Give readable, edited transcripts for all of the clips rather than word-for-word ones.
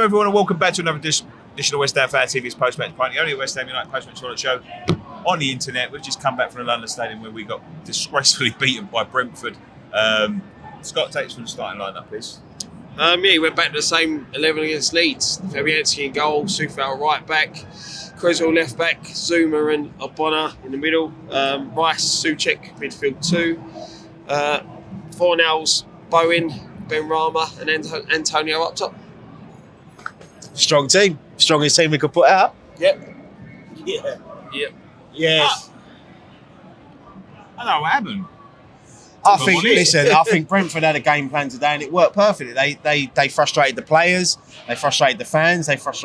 Hello everyone and welcome back to another edition of West Ham Fan TV's post-match Pint, the only West Ham United post-match toilet show on the internet. We've just come back from the London Stadium where we got disgracefully beaten by Brentford. Scott, take us from the starting lineup, please. He went back to the same 11 against Leeds. Fabianski in goal, Soufal right back, Creswell left back, Zuma and Obona in the middle, Rice, Souček midfield 2, Fornells, Bowen, Benrahma and Antonio up top. Strong team. Strongest team we could put out. Yep. Yes. I don't know what happened. I think Brentford had a game plan today and it worked perfectly. They frustrated the players, they frustrated the fans, they got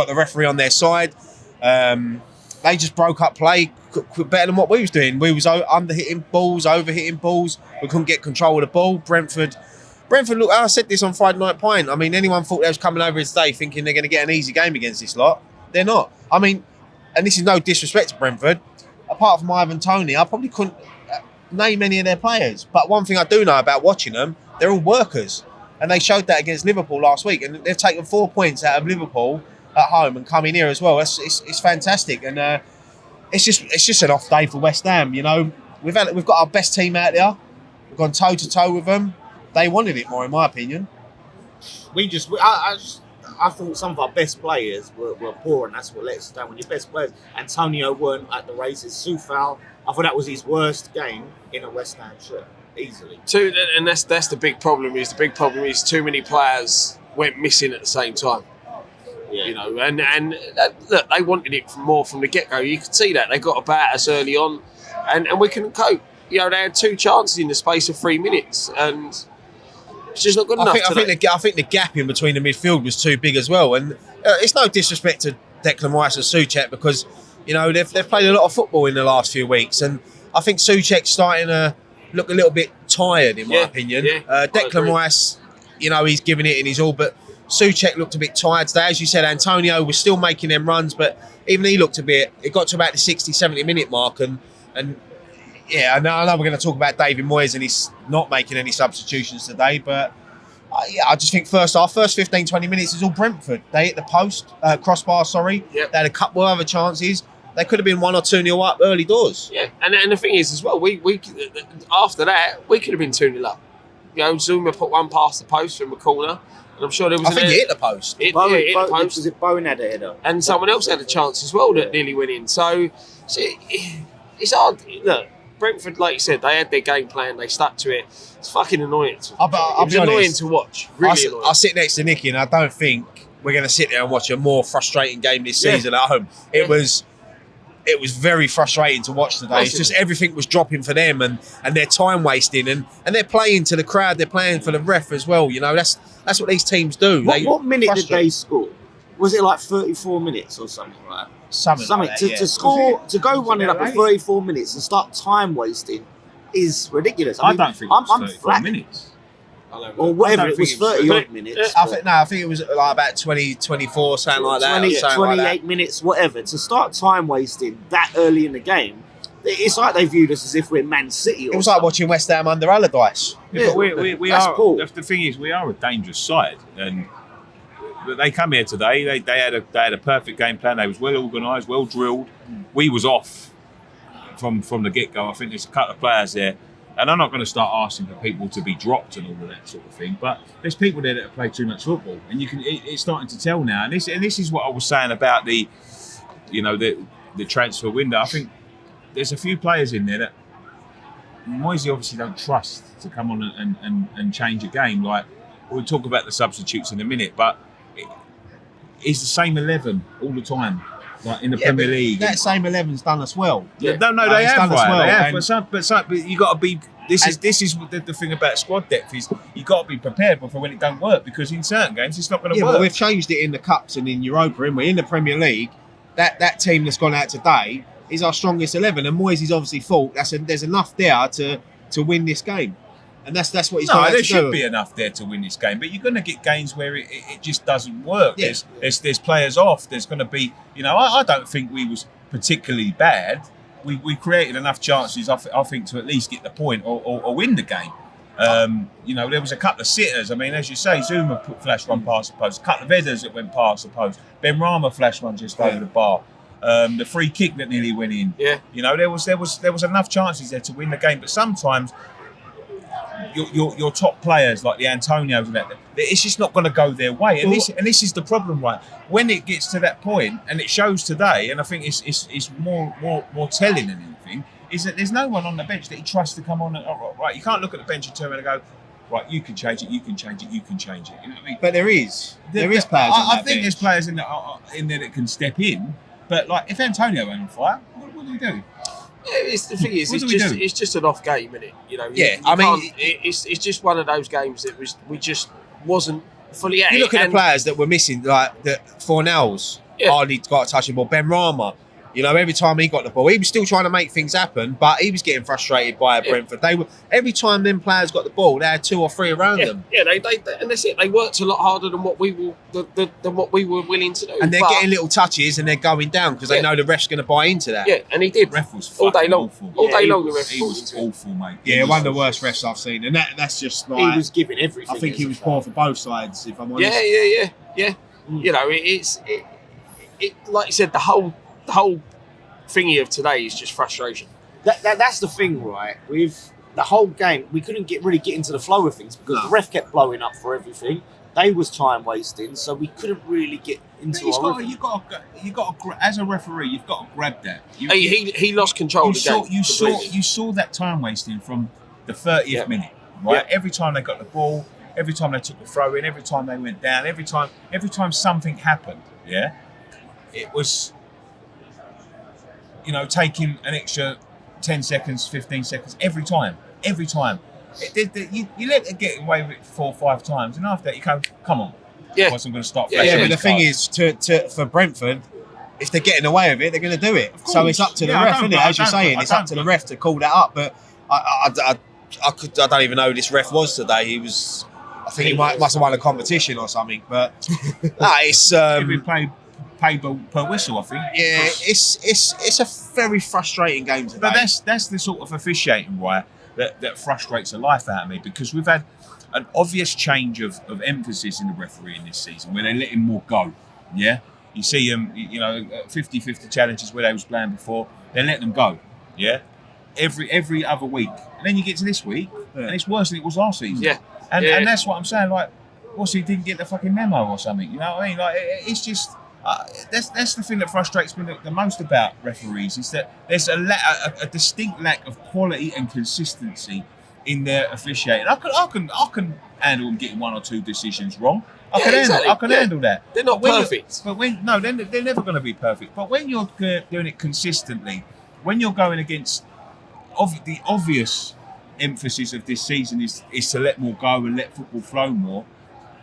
the referee on their side. They just broke up play better than what we was doing. We was under-hitting balls, over-hitting balls. We couldn't get control of the ball. Brentford, look, I said this on Friday Night Pint. I mean, anyone thought they was coming over here today thinking they're going to get an easy game against this lot. They're not. I mean, and this is no disrespect to Brentford. Apart from Ivan Toney, I probably couldn't name any of their players. But one thing I do know about watching them, they're all workers. And they showed that against Liverpool last week. And they've taken 4 points out of Liverpool at home and come in here as well. It's fantastic. And it's just an off day for West Ham. You know, we've got our best team out there. We've gone toe to toe with them. They wanted it more, in my opinion. I thought some of our best players were poor, and that's what let us down. When your best players, Antonio weren't at the races. Soufal, I thought that was his worst game in a West Ham shirt, easily. And that's the big problem. The big problem is too many players went missing at the same time. Yeah. You know, and look, they wanted it more from the get-go. You could see that they got about us early on, and we couldn't cope. You know, they had 2 chances in the space of 3 minutes, and it's just not good enough. I think the gap in between the midfield was too big as well. And it's no disrespect to Declan Rice and Souček because, you know, they've played a lot of football in the last few weeks. And I think Souček's starting to look a little bit tired, in my opinion. Yeah, Declan Rice, you know, he's giving it in his all. But Souček looked a bit tired today. As you said, Antonio was still making them runs. But even he looked it got to about the 60, 70 minute mark. And yeah, I know we're going to talk about David Moyes and he's not making any substitutions today, but I just think first 15, 20 minutes is all Brentford. They hit the post, crossbar, sorry. Yep. They had a couple of other chances. They could have been 1 or 2-0 up early doors. Yeah, and the thing is as well, we after that, we could have been 2-0 up. You know, Zuma put one past the post from a corner, and I'm sure there was I think he hit the post. Hit the post. Was it Bowen had a header? And someone else had a chance as well that nearly went in. So it's hard. Look, Brentford, like you said, they had their game plan. They stuck to it. It's fucking annoying. I'll be annoying honest, to watch. Really annoying. I sit next to Nicky and I don't think we're going to sit there and watch a more frustrating game this season at home. It was very frustrating to watch today. It's just everything was dropping for them and their time wasting and they're playing to the crowd. They're playing for the ref as well. You know, that's what these teams do. What minute did they score? Was it like 34 minutes or something like that? Something like that, to score, to go running up at 34 minutes and start time wasting is ridiculous. I don't think it was 34 minutes. Or whatever, it was 30 odd minutes. I think it was like about 20, 24, something like that. 28 minutes, whatever. To start time wasting that early in the game, it's like they viewed us as if we're Man City. It was like watching West Ham under Allardyce. Yeah, but we that's are. cool. The thing is, we are a dangerous side, and they come here today. They had a perfect game plan. They was well organised, well drilled. We was off from the get go. I think there's a couple of players there, and I'm not going to start asking for people to be dropped and all of that sort of thing. But there's people there that have played too much football, and it's starting to tell now. And this is what I was saying about the transfer window. I think there's a few players in there that Moisey obviously don't trust to come on and change a game. Like we'll talk about the substitutes in a minute, but it's the same 11 all the time, like in the Premier League. That same 11's done us well. Yeah. No, they have done us well. But you got to be. This is the thing about squad depth is you got to be prepared for when it don't work because in certain games it's not going to work. But we've changed it in the cups and in Europa, and we're in the Premier League. That team that's gone out today is our strongest 11, and Moyes is obviously thought there's enough there to win this game. And that's what he's trying to do. There should be enough there to win this game, but you're going to get games where it just doesn't work. Yeah. There's players off. There's going to be, I don't think we was particularly bad. We created enough chances, I think, to at least get the point or win the game. There was a couple of sitters. I mean, as you say, Zuma flashed one past the post. A couple of headers that went past the post. Ben Rama flashed one just over the bar. The free kick that nearly went in. Yeah. There was enough chances there to win the game. But sometimes your top players like the Antonios and that, it's just not going to go their way. And this is the problem, right? When it gets to that point, and it shows today, and I think it's more telling than anything, is that there's no one on the bench that he trusts to come on. Right, you can't look at the bench and turn around and go, right, you can change it, you can change it, you can change it. You know what I mean? But there is players. I think there's players in there that can step in. But like, if Antonio went on fire, what do we do? Yeah, the thing is, it's just an off game, isn't it? It's just one of those games that we just wasn't fully at. You look at the players that were missing, like the Fornells, hardly got a touching ball. Ben Rama, every time he got the ball, he was still trying to make things happen, but he was getting frustrated by Brentford. Every time them players got the ball, they had 2 or 3 around them. Yeah, they and that's it. They worked a lot harder than what we were willing to do. And they're getting little touches and they're going down because they know the ref's going to buy into that. Yeah, and he did. The ref was all day long. Awful. All day long, the ref was awful, mate. Yeah, one of the worst refs I've seen, and that's just like he was giving everything. I think he was poor for both sides, if I'm honest. Yeah. It's like you said, the whole thingy of today is just frustration. That's the thing, right? With the whole game, we couldn't really get into the flow of things because the ref kept blowing up for everything. They was time wasting, so we couldn't really get into it. You got as a referee, you've got to grab that. He lost control of the game. You saw that time wasting from the 30th minute, right? Every time they got the ball, every time they took the throw in, every time they went down, every time something happened, it was, taking an extra 10 seconds, 15 seconds every time. You let it get away with it 4 or 5 times, and after that you go, come on. Yeah. I'm going to start. Yeah, but the thing is, for Brentford, if they're getting away with it, they're going to do it. So it's up to the ref, isn't it? As you're saying, it's up to the ref to call that up. But I don't even know who this ref was today. He was, I think he must have won a competition or something. But it's paid per whistle, I think. Yeah, it's a very frustrating game today. But that's the sort of officiating, right, that frustrates the life out of me, because we've had an obvious change of emphasis in the refereeing this season where they're letting more go. Yeah, you see them, 50-50 challenges where they was playing before, they're letting them go. Yeah, every other week, and then you get to this week and it's worse than it was last season. Yeah, and that's what I'm saying. Like, what's he didn't get the fucking memo or something? You know what I mean? Like, it's just. That's the thing that frustrates me the most about referees, is that there's a distinct lack of quality and consistency in their officiating. I can handle them getting 1 or 2 decisions wrong. I can handle that. They're not perfect. They're never going to be perfect. But when you're doing it consistently, when you're going against the obvious emphasis of this season is to let more go and let football flow more.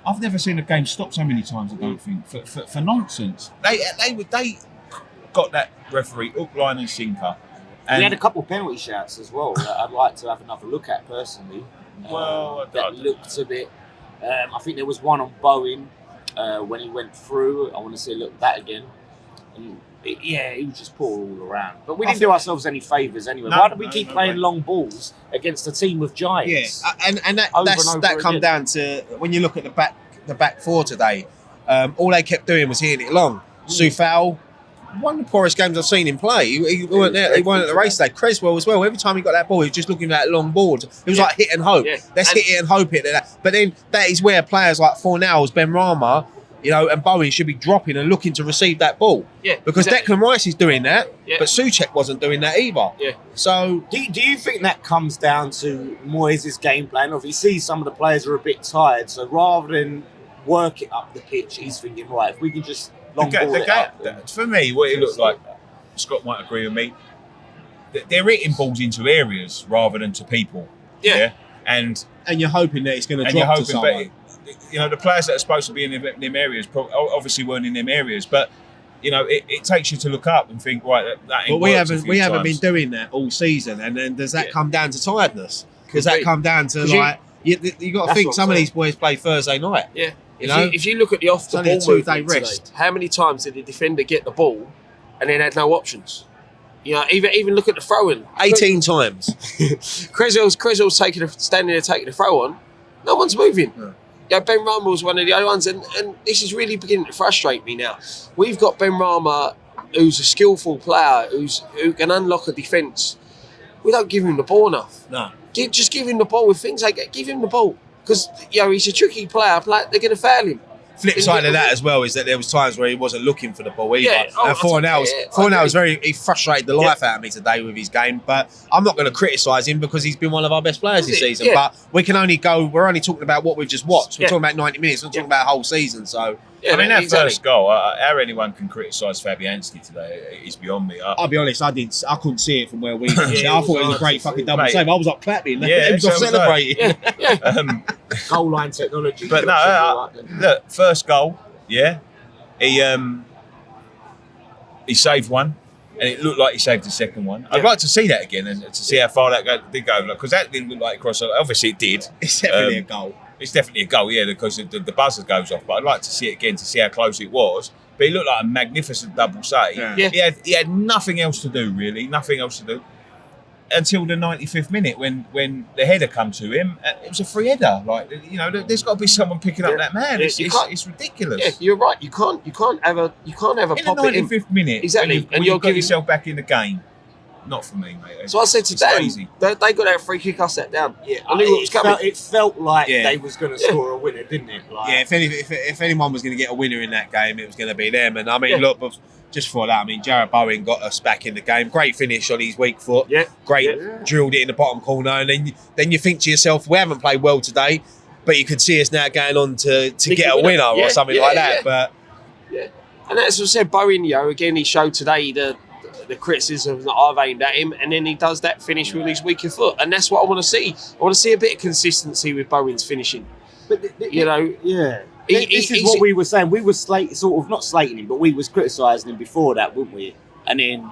I've never seen a game stop so many times, I don't think, for nonsense. They got that referee hook, line and sinker. And we had a couple of penalty shouts as well that I'd like to have another look at personally. That looked a bit... I think there was one on Bowen when he went through. I want to see a look at that again. And he was just poor all around. But we didn't do ourselves any favours anyway. Why do we keep playing long balls against a team of giants? Yeah, and that come down to when you look at the back 4 today. All they kept doing was hitting it long. Soufal, one of the poorest games I've seen him play. He weren't there. He weren't at the race today. Creswell as well. Every time he got that ball, he was just looking at that long board. It was like hit and hope. Yeah. Let's hit it and hope it. But then that is where players like Fornells, Ben Rama, and Bowen should be dropping and looking to receive that ball. Yeah, because Declan Rice is doing that, but Souček wasn't doing that either. Yeah. So do you think that comes down to Moyes' game plan? Or if he sees some of the players are a bit tired, so rather than work it up the pitch, he's thinking, right, if we can just long ball it up. For me, what it looks like, Scott might agree with me, they're hitting balls into areas rather than to people. Yeah. And you're hoping that it's going to drop to someone. The players that are supposed to be in them areas obviously weren't in them areas, but it takes you to look up and think, right, that ain't. But we haven't been doing that all season, and then does that come down to tiredness? Does that come down to you got to think some of these boys play Thursday night? Yeah, if you look at the off the ball movement today, how many times did the defender get the ball and then had no options? You know, even look at the throw-in. 18 times. Cresswell's standing there taking the throw on. No one's moving. No. Yeah, Ben Rama was one of the other ones, and this is really beginning to frustrate me now. We've got Ben Rama, who's a skillful player, who can unlock a defence. We don't give him the ball enough. No. Just give him the ball with things like give him the ball, because he's a tricky player. They're going to fail him. Flip side of that as well is that there was times where he wasn't looking for the ball either. Yeah. And Fornell was he frustrated the life out of me today with his game. But I'm not going to criticise him because he's been one of our best players this season. Yeah. But we're only talking about what we've just watched. We're talking about 90 minutes. We're not talking about a whole season. So I mean, that first goal, how anyone can criticise Fabianski today is beyond me. I'll be honest, I couldn't see it from where we finished. I thought it was a great fucking double save. I was like clapping. Yeah, was celebrating. Goal line technology. But no, look, first goal, he saved one, and it looked like he saved the second one. I'd like to see that again and to see how far that did go, because that didn't look like a cross. Obviously, it did. It's definitely a goal. It's definitely a goal, because the buzzer goes off. But I'd like to see it again to see how close it was. But he looked like a magnificent double save. Yeah. He had nothing else to do, really. Nothing else to do. Until the 95th minute when the header come to him. It was a free header. Like, there's got to be someone picking up that man. It's ridiculous. Yeah, you're right. You can't have a in pop the it in. 95th minute. Exactly. And you've got yourself back in the game. Not for me, mate. So I said to Dan, they got that free kick, I sat down. Yeah, I knew it was coming. It felt like they was going to score a winner, didn't it? Like, if anyone was going to get a winner in that game, it was going to be them. And I mean, look, just for that, I mean, Jared Bowen got us back in the game. Great finish on his weak foot. Yeah. Great, drilled it in the bottom corner. And then you think to yourself, we haven't played well today, but you could see us now going on to get a winner or something like that. But and as I said, Bowen, again, he showed today the criticism that I've aimed at him, and then he does that finish with his weaker foot, and that's what I want to see. I want to see a bit of consistency with Bowen's finishing. But this is what we were saying. We were not slating him, but we was criticising him before that, weren't we? And then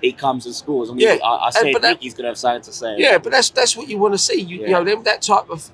he comes and scores. And I said Ricky's going to have something to say. Yeah, but that's what you want to see. You know, that type of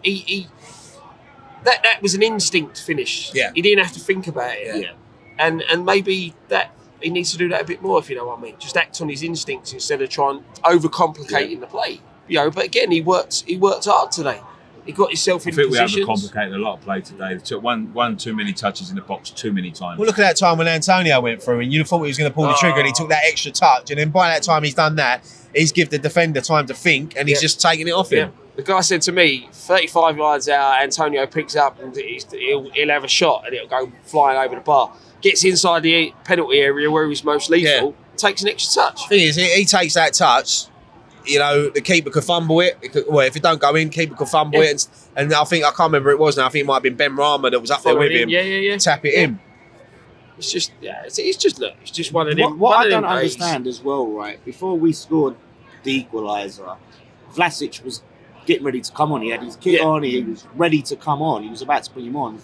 that was an instinct finish. Yeah, he didn't have to think about it. Yeah, and maybe that. He needs to do that a bit more, if you know what I mean. Just act on his instincts instead of trying overcomplicating the play. But again, he worked hard today. He got himself in positions. I think we overcomplicated a lot of play today. They took one too many touches in the box too many times. Well, look at that time when Antonio went through and you thought he was going to pull the trigger and he took that extra touch. And then by that time he's done that, he's given the defender time to think and he's just taking it off him. The guy said to me, 35 yards out, Antonio picks up and he'll have a shot and it'll go flying over the bar. Gets inside the penalty area where he's most lethal, takes an extra touch. Thing is, he takes that touch, the keeper could fumble it. If it don't go in, keeper could fumble it. And I can't remember who it was now. I think it might have been Ben Rama that was up there with him. Tap it in. It's just, it's just one of them. What I don't understand as well, right? Before we scored the equaliser, Vlasic was getting ready to come on. He had his kit on. He was ready to come on. He was about to put him on.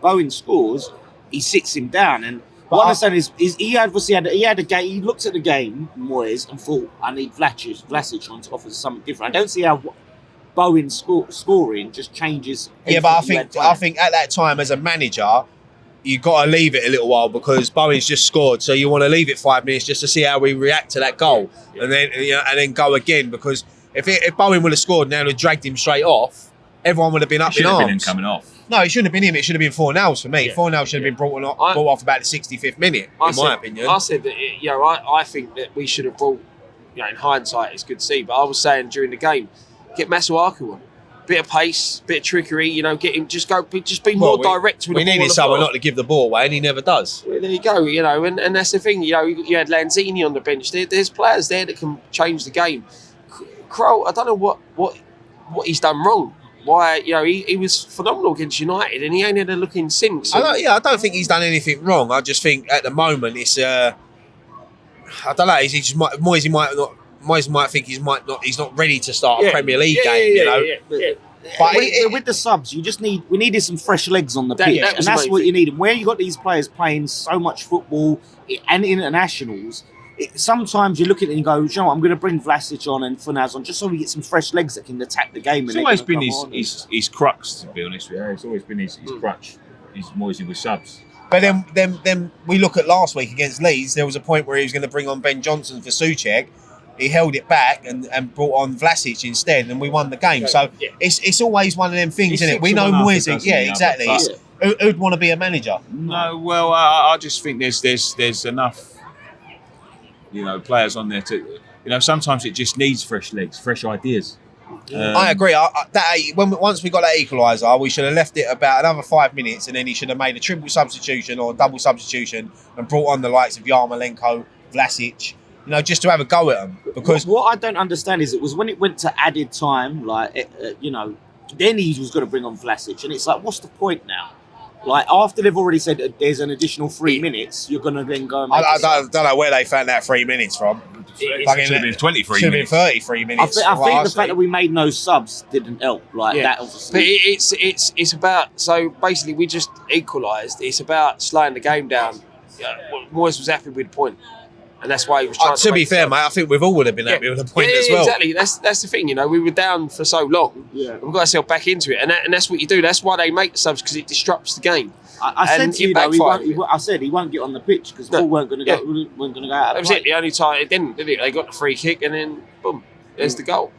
Bowen scores. He sits him down, and what I'm saying is he had a game. He looked at the game, Moyes, and thought, I need Vlasic on to offer something different. I don't see how Bowen scoring just changes. Yeah, but I think at that time as a manager, you got to leave it a little while because Bowen's just scored, so you want to leave it 5 minutes just to see how we react to that goal, and then go again. Because if Bowen would have scored and they would have dragged him straight off, everyone would have been up in arms. Been him coming off. No, it shouldn't have been him. It should have been Fornell for me. Fornell should have been brought off about the 65th minute, in my opinion. I said that, I think that we should have brought, in hindsight, it's good to see, but I was saying during the game, get Masuaku on. Bit of pace, bit of trickery, get him, just be more direct with the ball. We needed someone not to give the ball away, and he never does. Well, there you go, and that's the thing, you had Lanzini on the bench. There's players there that can change the game. Kroll, I don't know what he's done wrong. Why, he was phenomenal against United and he ain't had a look in since. I don't think he's done anything wrong. I just think at the moment it's I don't know. Moyes might think he's not ready to start a Premier League game. But with the subs, we needed some fresh legs on the pitch, and that's what you need. And where you got these players playing so much football and internationals. Sometimes you look at it and go, I'm going to bring Vlasic on and Funaz on just so we get some fresh legs that can attack the game. It's always been his crux, to be honest with you. It's always been his crutch. He's Moisey with subs. But then we look at last week against Leeds. There was a point where he was going to bring on Ben Johnson for Souček, he held it back and brought on Vlasic instead, and we won the game. So it's always one of them things, isn't it? We know Moyes. Yeah, exactly. Who'd want to be a manager? No, well, I just think there's enough, players on there to, sometimes it just needs fresh legs, fresh ideas. I agree. Once we got that equaliser, we should have left it about another 5 minutes, and then he should have made a triple substitution or double substitution and brought on the likes of Yarmolenko, Vlasic, just to have a go at them. Because what I don't understand is it was when it went to added time, then he was going to bring on Vlasic, and it's like, what's the point now? Like, after they've already said there's an additional 3 minutes, you're going to then go and make I don't know where they found that 3 minutes from. It should have been 23 should minutes. Should have been 33 minutes. I think the fact that we made no subs didn't help. That obviously. But it's about, so basically we just equalised. It's about slowing the game down. Moyes was happy with the point. And that's why he was trying to be fair, mate, I think we've all would have been happy with the point as well. Exactly. That's the thing, we were down for so long. Yeah. We've got ourselves back into it. And that's what you do. That's why they make the subs, because it disrupts the game. I said to you, I said he won't get on the pitch because Paul weren't going to go out. That was it. The only time it didn't, did it? They got the free kick and then boom, there's the goal.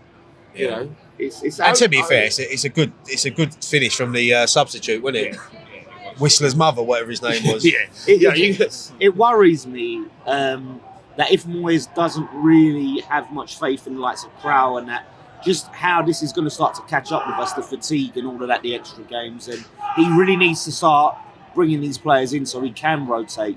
It's and to be fair, it's a good finish from the substitute, wasn't it? Whistler's mother, whatever his name was. It worries me that if Moyes doesn't really have much faith in the likes of Crow and that, just how this is going to start to catch up with us, the fatigue and all of that, the extra games, and he really needs to start bringing these players in so he can rotate.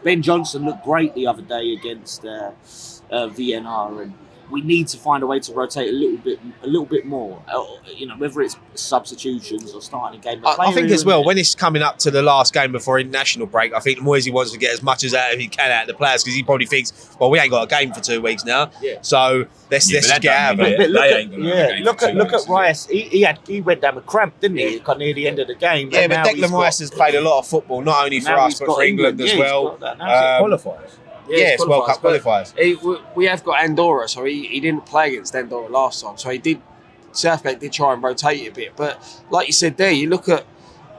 Ben Johnson looked great the other day against VNR, and we need to find a way to rotate a little bit more. Whether it's substitutions or starting a game. I think as well, when it's coming up to the last game before international break, I think Moyes wants to get as much as he can out of the players, because he probably thinks, well, we ain't got a game for 2 weeks now, so let's just get out of it. Look at Rice. He went down with cramp, didn't he? Near the end of the game. Yeah, but Declan Rice has played a lot of football, not only for us but for England as well. Qualifiers. It's World Cup qualifiers. We have got Andorra, so he didn't play against Andorra last time. So Southgate did try and rotate it a bit. But like you said there, you look at,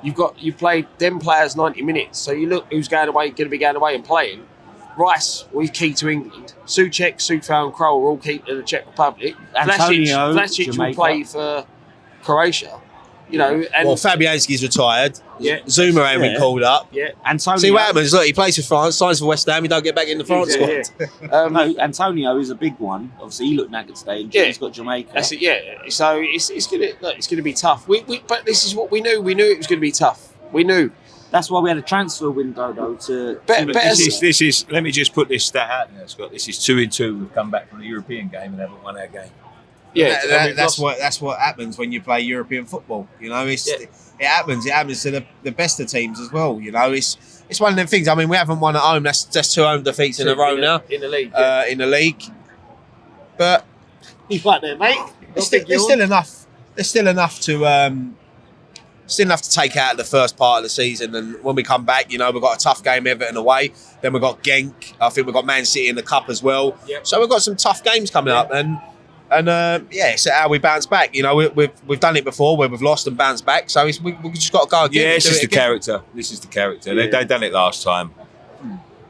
you played them players 90 minutes. So you look who's going to be going away and playing. Rice, he's key to England. Souček, Soufal and Kroll are all key to the Czech Republic. Vlasic will play for Croatia. And Fabianski's retired. Yeah. Zuma ain't been called up. Yeah. Antonio. See what happens? Look, he plays for France, signs for West Ham. He don't get back in the France squad. No, Antonio is a big one. Obviously, he looked knackered today. And he's got Jamaica. That's it. Yeah. So it's gonna be tough. But this is what we knew. We knew it was gonna be tough. We knew. That's why we had a transfer window, though. This is. Let me just put this stat out there, Scott. This is 2-2. We've come back from the European game and haven't won our game. Yeah, that's what happens when you play European football. It happens. It happens to the best of teams as well. It's one of them things. I mean, we haven't won at home. That's 2 home defeats in a row now in the league. In the league, but he's right there, mate. There's still enough. There's still enough to take out of the first part of the season. And when we come back, we've got a tough game, Everton away. Then we've got Genk. I think we've got Man City in the cup as well. Yep. So we've got some tough games coming up. And it's how we bounce back. We've done it before where we've lost and bounced back. So we've just got to go again. Yeah, this is the character. This is the character. Yeah. They done it last time.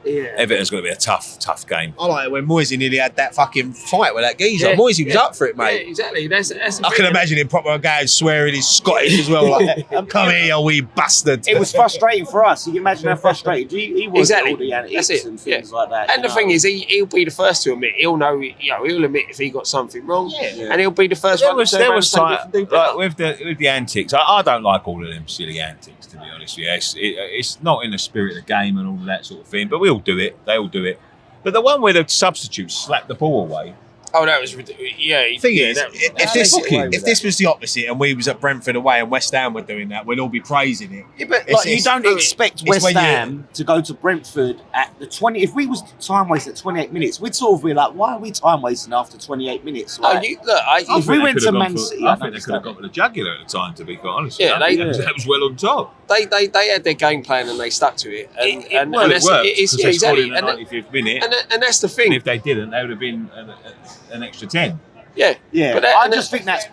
Yeah. Everton's going to be a tough game. I like it when Moisey nearly had that fucking fight with that geezer. Moisey was up for it, mate. Yeah, exactly. That's I can imagine him proper going swearing he's Scottish as well. Like, come here, you wee bastard. It was frustrating for us. You can imagine how frustrated he was. Exactly. All the antics and things like that. And the thing is, he'll be the first to admit. He'll know. He'll admit if he got something wrong. Yeah. And he'll be the first one to say, there was time, like, with the antics. I don't like all of them silly antics, to be honest with you. It's not in the spirit of the game and all of that sort of thing. But we all do it. They all do it. But the one where the substitutes slapped the ball away. Oh, that was ridiculous. Yeah. Thing is, if this was the opposite and we was at Brentford away and West Ham were doing that, we'd all be praising it. Yeah, but you don't expect West Ham to go to Brentford at the 20. If we was time wasting at 28 minutes, we'd sort of be like, why are we time wasting after 28 minutes? Like, if we went to Man City, I think they could have got with a jugular at the time, to be quite honest. Yeah, that was well on top. They had their game plan and they stuck to it. It worked. It's exactly. In the 95th minute. And that's the thing. And if they didn't, they would have been an extra 10. Yeah. But I just think that's.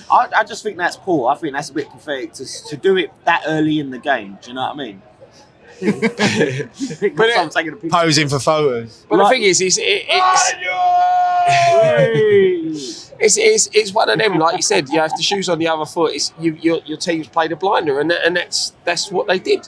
I just think that's poor. I think that's a bit pathetic to do it that early in the game. Do you know what I mean? I'm taking a picture. Posing for photos. But the thing is, it's one of them. Like you said, you have the shoes on the other foot. It's your team's played a blinder, and that's what they did.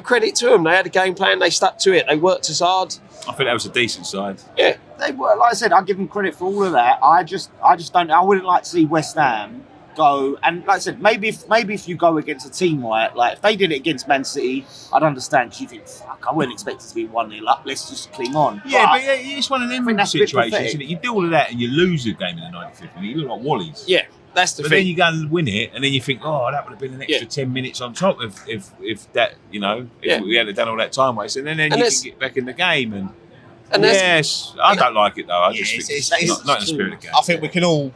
Credit to them. They had a game plan. They stuck to it. They worked as hard. I think that was a decent side. Yeah, They were, like I said, I give them credit for all of that. I just don't. I wouldn't like to see West Ham go, and like I said, maybe if you go against a team like if they did it against Man City, I'd understand. Because you think, fuck, I wouldn't expect it to be 1-0 up. Let's just cling on. Yeah, but it's one of them that's a bit situations. pathetic. Isn't it? You do all of that and you lose the game in the 95th minute. You look like Wally's. yeah, that's the But thing. then you go and win it, and then you think, oh, that would have been an extra 10 minutes on top if that, if we had done all that time wasted, and then you can get back in the game. And yes, I don't like it though. I just think it's not in the spirit of the game. I think we can all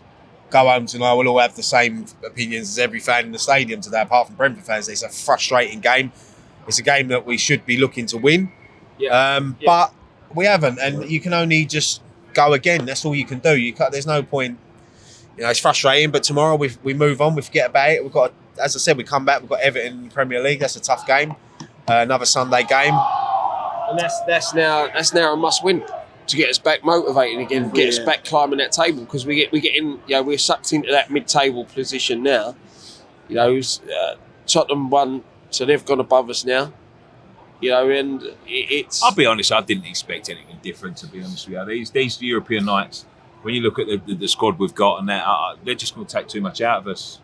go home tonight. We'll all have the same opinions as every fan in the stadium today, apart from Brentford fans. It's a frustrating game. It's a game that we should be looking to win. But we haven't, and you can only just go again. That's all you can do. There's no point. It's frustrating, but tomorrow we move on. We forget about it. We've got, as I said, we come back. We've got Everton in the Premier League. That's a tough game. Another Sunday game. And that's now a must win to get us back motivated again, get us back climbing that table, because we get in. We're sucked into that mid-table position now. Tottenham won, so they've gone above us now. And it's. I'll be honest. I didn't expect anything different. To be honest with you, these European nights, when you look at the squad we've got, and that they're just going to take too much out of us.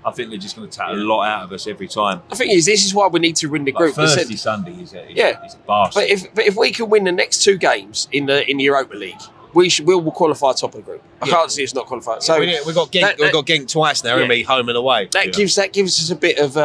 I think they're just going to take a lot out of us every time. The thing is, this is why we need to win the group. Thursday, Sunday is a bastard. But if we can win the next two games in the Europa League, we'll qualify top of the group. I can't see us not qualifying. So we've got Genk twice now, haven't we? Home and away. That gives us a bit of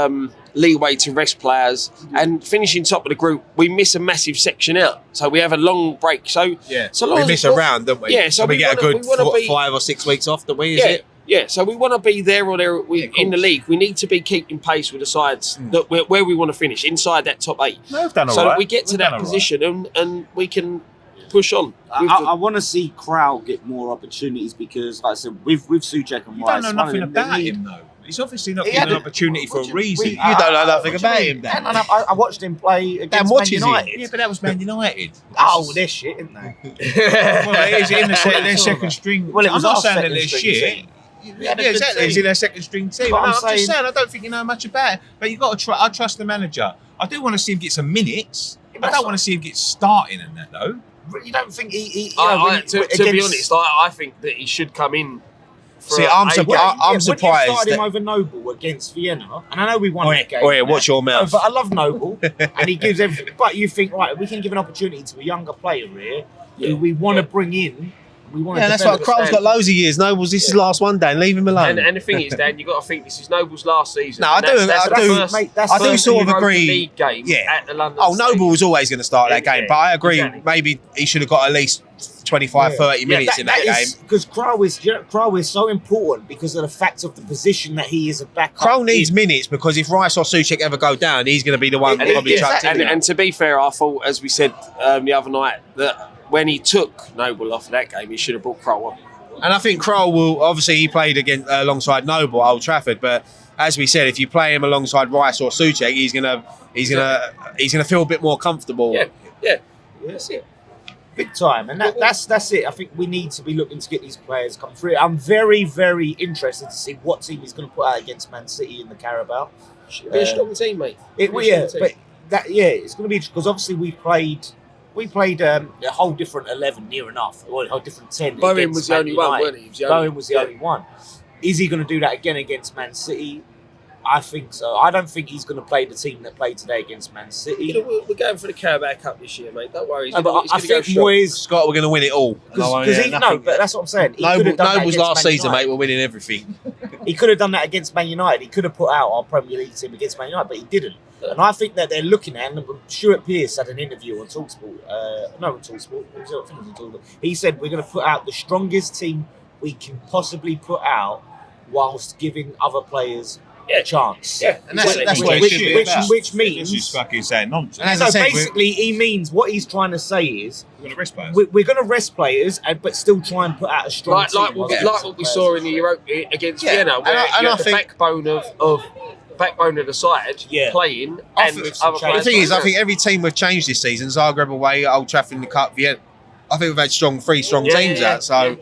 leeway to rest players, and finishing top of the group, we miss a massive section out, so we have a long break. So we miss a round, don't we? Yeah, so we get a good 5 or 6 weeks off, don't we? Is it? Yeah, so we want to be there or there in the league. We need to be keeping pace with the sides that where we want to finish, inside that top 8. No, we've done all so right. that we get to that position and we can push on. I want to see Krau get more opportunities because, like I said, with Souček and You Rice, don't know nothing about him though. He's obviously not given an opportunity for a reason. You don't know nothing about him, Dan. And I watched him play against Man United. Yeah, but that was Man United. Oh, they're shit, isn't they? Well, it is in their second string. Well, it was I'm not our saying that second they're string shit. team. Yeah, exactly. It's in their second string team. But I'm I'm just saying, I don't think you know much about it. But you've got to I trust the manager. I do want to see him get some minutes. I don't want to see him get starting in that though. You don't think he to be honest, I think that he should come in. See, I'm surprised when you started him that. over Noble against Vienna, and I know we won that game. Oh yeah, watch your mouth. But I love Noble, and he gives everything. But you think, right, we can give an opportunity to a younger player here who we want to bring in. We want to. Yeah, that's right. Krau's got loads of years. Noble's this is last one, Dan. Leave him alone. And the thing is, Dan, you've got to think this is Noble's last season. No, I do sort of agree. League game at the London Noble was always going to start that game, but I agree. Exactly. Maybe he should have got at least 25, 30 minutes in that game. Because Krau is so important because of the fact of the position that he is a backup. Krau needs minutes because if Rice or Souček ever go down, he's going to be the one probably chucked in. And to be fair, I thought, as we said the other night, that when he took Noble off of that game, he should have brought Krau on. And I think Krau will obviously he played alongside Noble at Old Trafford, but as we said, if you play him alongside Rice or Souček, he's gonna feel a bit more comfortable. Yeah, that's it. Big time, and that's it. I think we need to be looking to get these players come through. I'm very, very interested to see what team he's going to put out against Man City in the Carabao. Should be a strong team, mate. It's going to be because obviously we played a whole different 11 near enough, or a whole different 10. Bowen was the only one, wasn't he? Bowen was the only one. Is he going to do that again against Man City? I think so. I don't think he's going to play the team that played today against Man City. We're going for the Carabao Cup this year, mate. Don't worry. I think Moyes, Scott, we're going to win it all. But that's what I'm saying. Noble's last season, mate. We're winning everything. He could have done that against Man United. He could have put out our Premier League team against Man United, but he didn't. And I think that they're looking at, and Stuart Pearce had an interview on TalkSport. On TalkSport. He said, we're going to put out the strongest team we can possibly put out whilst giving other players a chance. Yeah, and that's what it should be about. Which means... He's fucking saying nonsense. And as I said, basically, he means what he's trying to say is... We're going to rest players. We're going to rest players, but still try and put out a strong team. Like what we saw in the Europa against Vienna, where you have the backbone of backbone of the side playing, and other players. The thing is, I think every team we've changed this season, Zagreb away, Old Trafford in the Cup, Vienna, I think we've had three strong teams out. So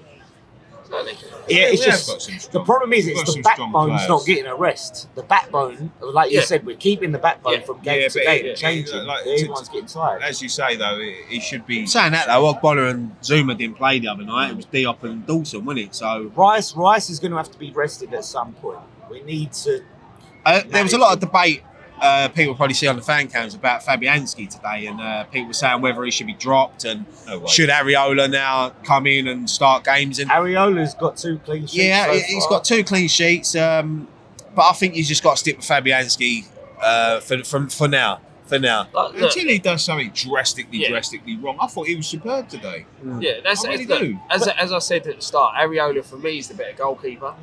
it's just the problem is it's the backbone's not getting a rest. The backbone, like you said, we're keeping the backbone from game to game, changing. Everyone's getting tired. As you say, though, he should be saying that though. Ogbonna and Zuma didn't play the other night. It was Diop and Dawson, wasn't it? So Rice is going to have to be rested at some point. We need to. There was a lot of debate. People probably see on the fan cams about Fabianski today, and people were saying whether he should be dropped and should Areola now come in and start games. And Areola's got 2 clean sheets. Yeah, he's got 2 clean sheets, but I think he's just got to stick with Fabianski for now. Until he does something drastically wrong. I thought he was superb today. Yeah, that's I really do. As I said at the start, Areola for me is the better goalkeeper.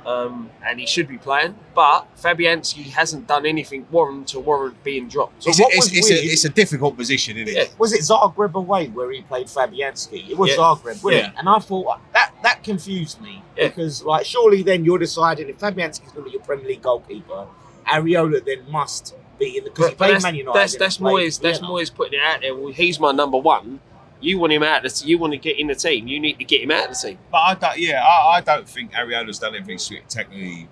And he should be playing, but Fabianski hasn't done anything to warrant being dropped. So it's a difficult position, isn't it? Yeah. Was it Zagreb away where he played Fabianski? It was Zagreb, wasn't it? And I thought that confused me because, like, surely then you're deciding if Fabianski's going to be your Premier League goalkeeper, Areola then must be in the because he played Man United. That's Moyes putting it out there. Well, he's my number one. You want him out. You want to get in the team. You need to get him out of the team. But I don't think Areola's done anything spectacularly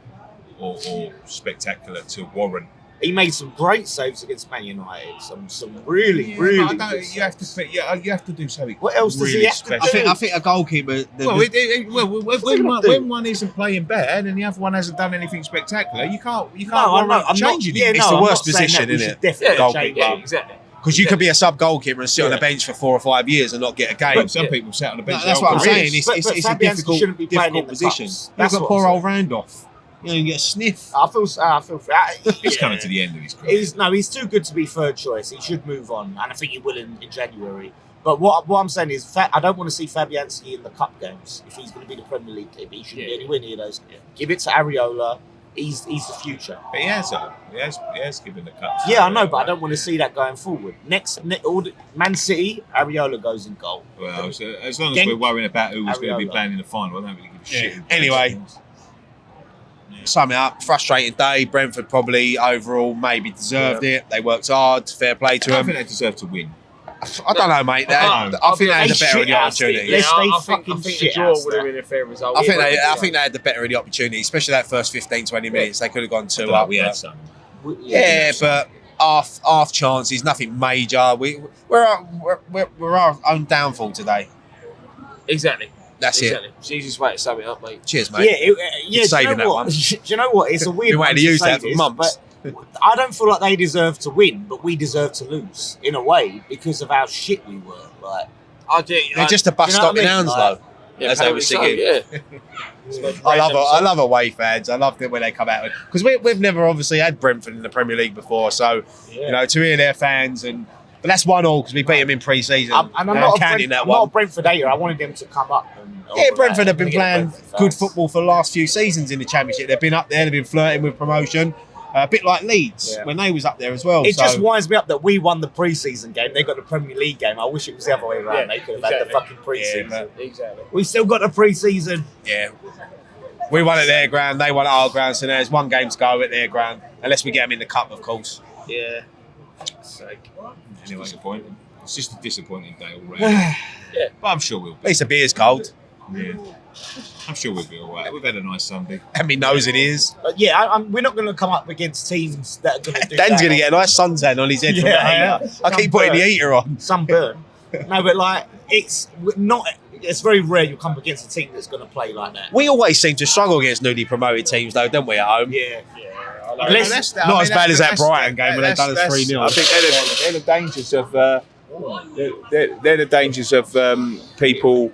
or spectacular to warrant. He made some great saves against Man United. Some really. You have to do something. What else does he have to do? I think a goalkeeper. When one isn't playing better and the other one hasn't done anything spectacular, you can't. I'm changing it. It's the worst position, isn't it? Goalkeeper. Yeah, exactly. Because you could be a sub goalkeeper and sit on the bench for 4 or 5 years and not get a game. But some people sat on the bench. That's what I'm saying. It's a difficult position. You've got poor old Randolph. You get a sniff. I feel. He's coming to the end of his career. He's too good to be third choice. He should move on, and I think he will in January. But what I'm saying is, I don't want to see Fabianski in the cup games. If he's going to be the Premier League team, he shouldn't be anywhere near those. Give it to Areola. He's the future. But he has given the cup. Yeah, I know, but I don't want to see that going forward. Man City, Areola goes in goal. Well, so as long as we're worrying about who was going to be playing in the final, I don't really give a shit. Anyway, summing up, frustrating day. Brentford probably overall maybe deserved it. They worked hard. Fair play to them. I think they deserve to win. I don't know, mate. I think they had the better of the opportunity. I think the draw would have been a fair result. I think they had the better of the opportunity, especially that first 15-20 minutes. They could have gone 2 up. We had some. But half chances, nothing major. We're our own downfall today. Exactly. That's it. It's the easiest way to sum it up, mate. Cheers, mate. Yeah. Saving that one. Do you know what? It's a weird one to use that for months. I don't feel like they deserve to win, but we deserve to lose in a way because of how shit we were. Like, they're just a bus stop in Hounslow, as they were singing. I love away fans. I love it when they come out because we've never obviously had Brentford in the Premier League before, so to hear their fans but that's 1-1 because we beat them in pre-season. I'm not a Brentford hater. I wanted them to come up. Brentford have been playing good football for the last few seasons in the Championship. They've been up there. They've been flirting with promotion. A bit like Leeds when they was up there as well. It just winds me up that we won the pre-season game. They got the Premier League game. I wish it was the other way around. They could have had the fucking pre-season. Exactly. We still got the pre-season. Yeah. We won at their ground. They won at our ground. So there's 1 game to go at their ground. Unless we get them in the cup, of course. Yeah. Anyway, it's just a disappointing day all round. But I'm sure we'll be. At least the beer's cold. Yeah. I'm sure we'll be all right. We've had a nice Sunday. And he knows it is. We're not going to come up against teams that are going to do Dan's going to get a nice suntan on his head from the heater. I keep putting the heater on. Sunburn. No, but like, it's very rare you come up against a team that's going to play like that. We always seem to struggle against newly promoted teams, though, don't we, at home? Yeah. Not as bad as that Brighton game when they done us 3-0. I think they're the dangers of they're the dangers of people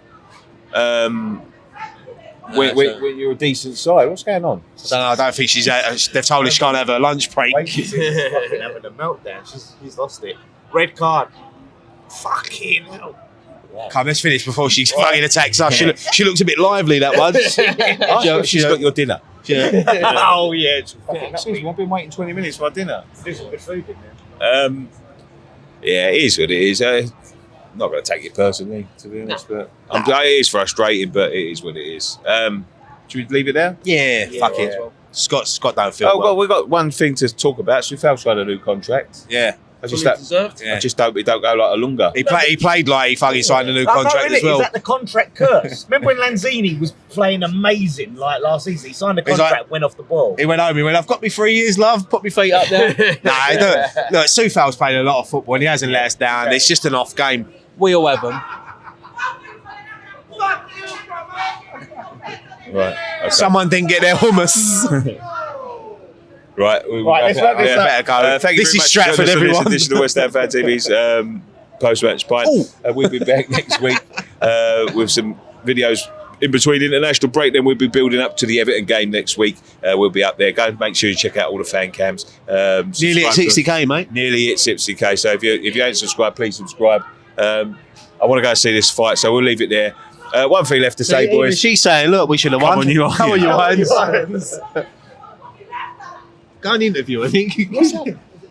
when you're a decent side. What's going on? I don't think they've told her she can't have her lunch break. She's fucking having a meltdown. She's lost it. Red card. Fucking hell. Come, let's finish before she fucking attacks us. She looks a bit lively, that one. She's got your dinner. Oh, yeah. Excuse me, I've been waiting 20 minutes for my dinner. There's some good food in there. Yeah, it is what it is. Not going to take it personally, to be honest, but it is frustrating, but it is what it is. Should we leave it there? Yeah, fuck it. Scott don't feel Oh, well. well, we've got one thing to talk about. Soufel's got a new contract. Yeah. I just Fully don't, deserved. Yeah. I just hope it don't go like a longer. He played like he fucking signed a new Oh, contract no, really? as well. Is that the contract curse? Remember when Lanzini was playing amazing like last season? He signed a He's contract, like- went off the ball. He went home. He went, I've got me 3 years, love. Put me feet up there. Look, Soufel's played a lot of football and he hasn't let us down. It's just an off game. We all have them. Right. Okay. Someone didn't get their hummus. Right. Right, let's wrap this up. Better go. Thank you This very is much Stratford, for joining us on everyone. this edition of West Ham Fan TV's post-match pint. We'll be back next week with some videos in between international break. Then we'll be building up to the Everton game next week. We'll be up there. Go and make sure you check out all the fan cams. Nearly at Subscribe to- 60k, mate. Nearly at 60k. So if you ain't subscribed, please subscribe. I want to go and see this fight, so we'll leave it there. One thing left to say, Even boys. she's saying, look, we should have won. on, you Come on, you Irons. Irons. Go and interview, I think.